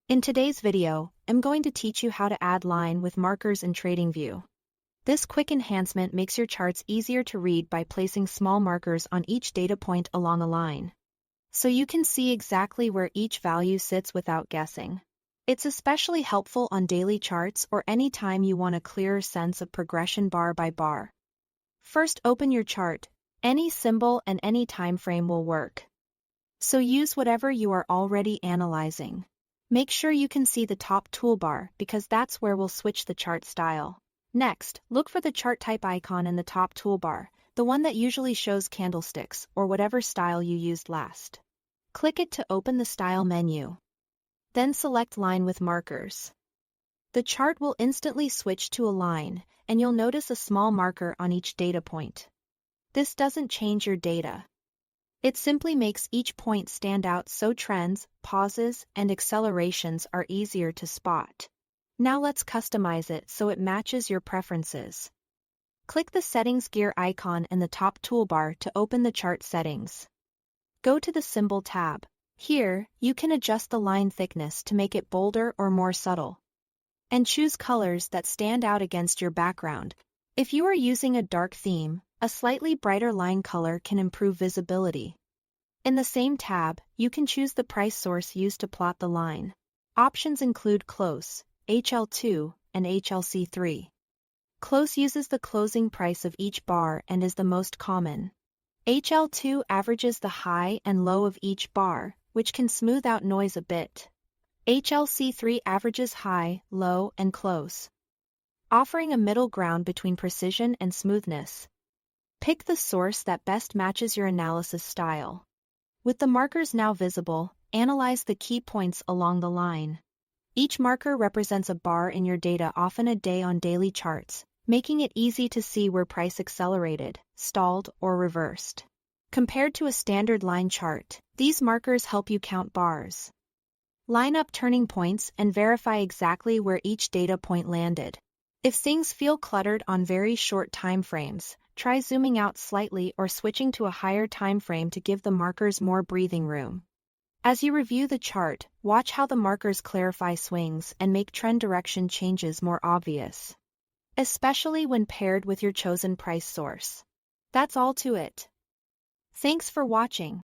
In today's video, I'm going to teach you how to add line with markers in TradingView. This quick enhancement makes your charts easier to read by placing small markers on each data point along a line, so you can see exactly where each value sits without guessing. It's especially helpful on daily charts or any time you want a clearer sense of progression bar by bar. First, open your chart. Any symbol and any time frame will work, so use whatever you are already analyzing. Make sure you can see the top toolbar because that's where we'll switch the chart style. Next, look for the chart type icon in the top toolbar, the one that usually shows candlesticks or whatever style you used last. Click it to open the style menu. Then select line with markers. The chart will instantly switch to a line, and you'll notice a small marker on each data point. This doesn't change your data. It simply makes each point stand out so trends, pauses, and accelerations are easier to spot. Now let's customize it so it matches your preferences. Click the Settings gear icon in the top toolbar to open the chart settings. Go to the Symbol tab. Here, you can adjust the line thickness to make it bolder or more subtle. And choose colors that stand out against your background. If you are using a dark theme, a slightly brighter line color can improve visibility. In the same tab, you can choose the price source used to plot the line. Options include Close, HL2, and HLC3. Close uses the closing price of each bar and is the most common. HL2 averages the high and low of each bar, which can smooth out noise a bit. HLC3 averages high, low, and close, offering a middle ground between precision and smoothness. Pick the source that best matches your analysis style. With the markers now visible, analyze the key points along the line. Each marker represents a bar in your data, often a day on daily charts, making it easy to see where price accelerated, stalled, or reversed. Compared to a standard line chart, these markers help you count bars, line up turning points, and verify exactly where each data point landed. If things feel cluttered on very short time frames, try zooming out slightly or switching to a higher time frame to give the markers more breathing room. As you review the chart, watch how the markers clarify swings and make trend direction changes more obvious, especially when paired with your chosen price source. That's all to it. Thanks for watching.